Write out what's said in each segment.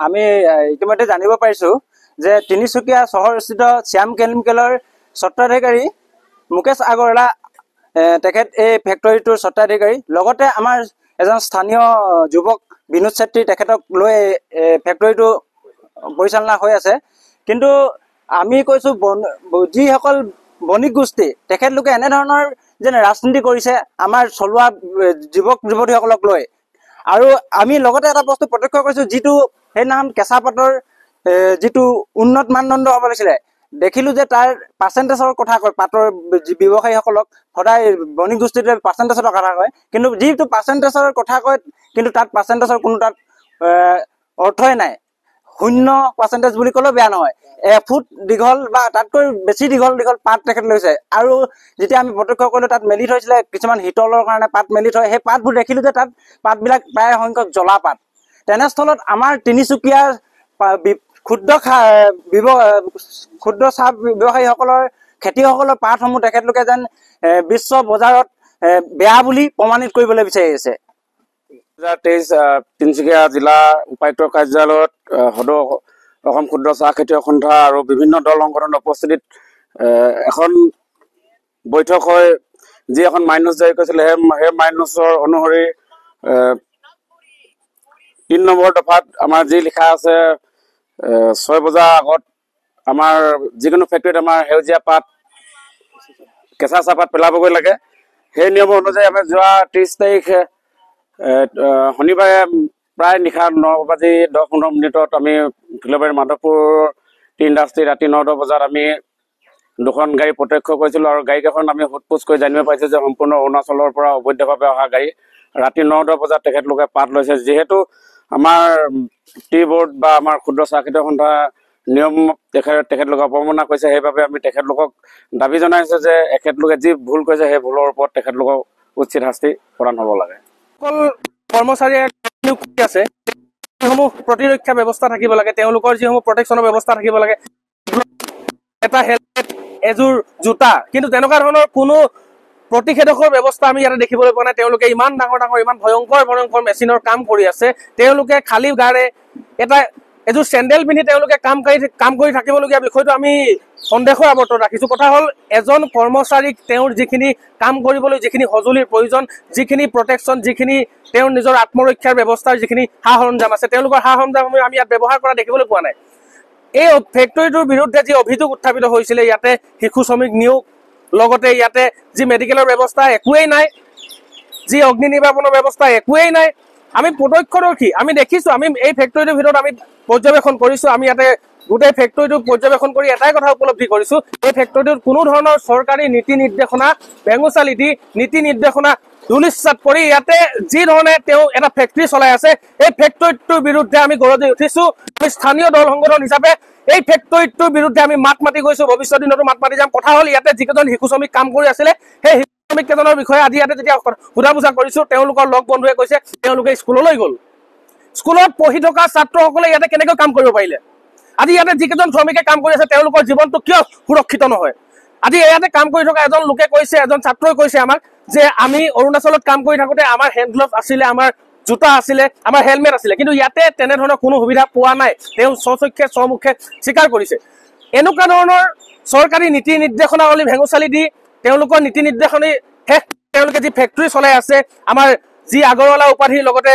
আমি ইতিমধ্যে জানিব পাৰিছো যে তিনিচুকীয়া চহৰস্থিত শ্যাম কেমিকেলৰ স্বত্বাধিকাৰী মুকেশ আগৰৱালা তেখেত এই ফেক্টৰীটোৰ স্বত্বাধিকাৰী। লগতে আমাৰ এজন স্থানীয় যুৱক বিনোদ চেত্ৰী তেখেতক লৈ ফেক্টৰীটো পৰিচালনা হৈ আছে। কিন্তু আমি কৈছো যিসকল বণিক গোষ্ঠী তেখেতলোকে এনেধৰণৰ যেন ৰাজনীতি কৰিছে আমাৰ চলোৱা যুৱক যুৱতীসকলক লৈ। আৰু আমি লগতে এটা বস্তু প্ৰত্যক্ষ কৰিছো, যিটো সেইদিনাখন কেঁচা পাতৰ যিটো উন্নত মানদণ্ড হ'ব লাগিছিলে, দেখিলো যে তাৰ পাৰ্চেণ্টেজৰ কথা কয়। পাতৰ ব্যৱসায়ীসকলক সদায় বণিক গোষ্ঠীটোৱে পাৰ্চেণ্টেজৰ কথা কয়, কিন্তু যিটো পাৰ্চেণ্টেজৰ কথা কয় কিন্তু তাত পাৰ্চেণ্টেজৰ কোনো তাত অৰ্থই নাই। 0% বুলি ক'লেও বেয়া নহয়। এফুট দীঘল বা তাতকৈ বেছি দীঘল দীঘল পাত তেখেত লৈছে। আৰু যেতিয়া আমি প্ৰত্যক্ষ কৰিলো তাত মেলি থৈছিলে কিছুমান শীতলৰ কাৰণে পাত মেলি থয়, সেই পাতবোৰ দেখিলো যে তাত পাতবিলাক প্ৰায় সংখ্যক জ্বলা পাত। তেনেস্থলত আমাৰ তিনিচুকীয়াৰ ক্ষুদ্ৰ চাহ ব্যৱসায়ীসকলৰ খেতিয়কসকলৰ পাতসমূহ তেখেতলোকে যেন বিশ্ব বজাৰত বেয়া বুলি প্ৰমাণিত কৰিবলৈ বিচাৰি আছে। 2023 তিনিচুকীয়া জিলা উপায়ুক্তৰ কাৰ্যালয়ত সদৌ অসম ক্ষুদ্ৰ চাহ খেতিয়ক সন্থা আৰু বিভিন্ন দল সংগঠনৰ উপস্থিতিত এখন বৈঠক হয়, যি এখন মাইনছ জাৰি কৰিছিলে। সেই মাইনছৰ অনুসৰি 3 নম্বৰ দফাত আমাৰ যি লিখা আছে 6 বজাৰ আগত আমাৰ যিকোনো ফেক্টৰীত আমাৰ সেউজীয়া পাত কেঁচা চাহপাত পেলাবগৈ লাগে। সেই নিয়ম অনুযায়ী আমি যোৱা 30 তাৰিখে শনিবাৰে প্ৰায় নিশা 9:10-15 আমি ফিলবাৰী মাধৱপুৰ টি ইণ্ডাষ্ট্ৰী ৰাতি 9-10 বজাত আমি 2খন গাড়ী প্ৰত্যক্ষ কৰিছিলোঁ। আৰু গাড়ীকেইখন আমি সোধ-পোছ কৰি জানিব পাৰিছোঁ যে সম্পূৰ্ণ অৰুণাচলৰ পৰা অবৈধভাৱে অহা গাড়ী। ৰাতি 9-10 বজাত তেখেতলোকে পাত লৈছে। যিহেতু আমাৰ টি বোৰ্ড বা আমাৰ ক্ষুদ্ৰ চাহ খেতিয়ক সন্থা নিয়ম তেখেতলোকে অৱমাননা কৰিছে, সেইবাবে আমি তেখেতলোকক দাবী জনাইছোঁ যে এখেতলোকে যি ভুল কৰিছে সেই ভুলৰ ওপৰত তেখেতলোকক উচিত শাস্তি প্ৰদান হ'ব লাগে। অকল কৰ্মচাৰীয়ে আছে যিসমূহ প্ৰতিৰক্ষা ব্যৱস্থা থাকিব লাগে, তেওঁলোকৰ যিসমূহ প্ৰটেকশ্যনৰ ব্যৱস্থা থাকিব লাগে, এটা হেলমেট, এযোৰ জোতা, কিন্তু তেনেকুৱা ধৰণৰ কোনো প্ৰতিষেধকৰ ব্যৱস্থা আমি ইয়াতে দেখিবলৈ পোৱা নাই। তেওঁলোকে ইমান ডাঙৰ ইমান ভয়ংকৰ মেচিনৰ কাম কৰি আছে। তেওঁলোকে খালী গাৰে এযোৰ চেণ্ডেল পিন্ধি তেওঁলোকে কাম কৰি থাকিবলগীয়া বিষয়টো আমি সন্দেহৰ আৱৰ্তত ৰাখিছোঁ। কথা হ'ল, এজন কৰ্মচাৰীক তেওঁৰ যিখিনি কাম কৰিবলৈ যিখিনি সঁজুলিৰ প্ৰয়োজন, যিখিনি প্ৰটেকশ্যন, যিখিনি তেওঁৰ নিজৰ আত্মৰক্ষাৰ ব্যৱস্থাৰ যিখিনি সা সৰঞ্জাম আছে, তেওঁলোকৰ সা সৰঞ্জামসমূহ আমি ইয়াত ব্যৱহাৰ কৰা দেখিবলৈ পোৱা নাই। এই ফেক্টৰীটোৰ বিৰুদ্ধে যি অভিযোগ উত্থাপিত হৈছিলে, ইয়াতে শিশু শ্ৰমিক নিয়োগ, লগতে ইয়াতে যি মেডিকেলৰ ব্যৱস্থা একোৱেই নাই, যি অগ্নি নিৰ্বাপনৰ ব্যৱস্থা একোৱেই নাই। আমি প্ৰত্যক্ষদৰ্শী, আমি দেখিছোঁ, আমি এই ফেক্টৰীটোৰ ভিতৰত আমি পৰ্যবেক্ষণ কৰিছোঁ। আমি ইয়াতে গোটেই ফেক্টৰীটো পৰ্যবেক্ষণ কৰি এটাই কথা উপলব্ধি কৰিছোঁ, এই ফেক্টৰীটোত কোনো ধৰণৰ চৰকাৰী নীতি নিৰ্দেশনা ভেঙুচালি দি নীতি নিৰ্দেশনা ধূলিসাৎ কৰি ইয়াতে যি ধৰণে তেওঁ এটা ফেক্টৰী চলাই আছে, এই ফেক্টৰীটোৰ বিৰুদ্ধে আমি গৰজি উঠিছোঁ। আমি স্থানীয় দল সংগঠন হিচাপে এই ফেক্টৰীটোৰ বিৰুদ্ধে আমি মাত মাতি গৈছোঁ, ভৱিষ্যত দিনতো মাত মাতি যাম। কথা হ'ল, ইয়াতে যিকেইজন শিশু শ্ৰমিক কাম কৰি আছিলে, সেই শিশু শ্ৰমিক কেইজনৰ বিষয়ে আজি ইয়াতে যেতিয়া সোধা পোছা কৰিছোঁ, তেওঁলোকৰ লগ বন্ধুৱে কৈছে তেওঁলোকে স্কুললৈ গ'ল। স্কুলত পঢ়ি থকা ছাত্ৰসকলে ইয়াতে কেনেকৈ কাম কৰিব পাৰিলে? আজি ইয়াতে যিকেইজন শ্ৰমিকে কাম কৰি আছে তেওঁলোকৰ জীৱনটো কিয় সুৰক্ষিত নহয়? আজি ইয়াতে কাম কৰি থকা এজন লোকে কৈছে, এজন ছাত্ৰই কৈছে আমাক যে আমি অৰুণাচলত কাম কৰি থাকোঁতে আমাৰ হেণ্ড গ্লভ আছিলে, আমাৰ জোতা আছিলে, আমাৰ হেলমেট আছিলে, কিন্তু ইয়াতে তেনেধৰণৰ কোনো সুবিধা পোৱা নাই। তেওঁ স্বচক্ষে স্বমুখে স্বীকাৰ কৰিছে। এনেকুৱা ধৰণৰ চৰকাৰী নীতি নিৰ্দেশনাৱলী ভেঙুচালি দি তেওঁলোকৰ নীতি নিৰ্দেশনী তেওঁলোকে যি ফেক্টৰী চলাই আছে, আমাৰ যি আগৰৱালা উপাধিৰ লগতে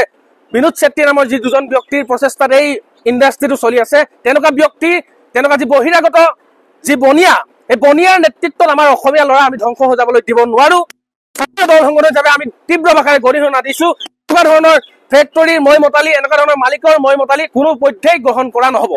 বিনোদ চেত্ৰী নামৰ যি দুজন ব্যক্তিৰ প্ৰচেষ্টাত এই ইণ্ডাষ্ট্ৰীটো চলি আছে, তেনেকুৱা যি বহিৰাগত যি বনিয়া, এই বনিয়াৰ নেতৃত্বত আমাৰ অসমীয়া ল'ৰা আমি ধ্বংস হৈ যাবলৈ দিব নোৱাৰোঁ। দল সংগঠন হিচাপে আমি তীব্ৰ ভাষাৰে গৰিহণা দিছোঁ। এনেকুৱা ধৰণৰ ফেক্টৰীৰ মই মতালি, এনেকুৱা ধৰণৰ মালিকৰ মই মতালি কোনো পধ্যেই গ্ৰহণ কৰা নহ'ব।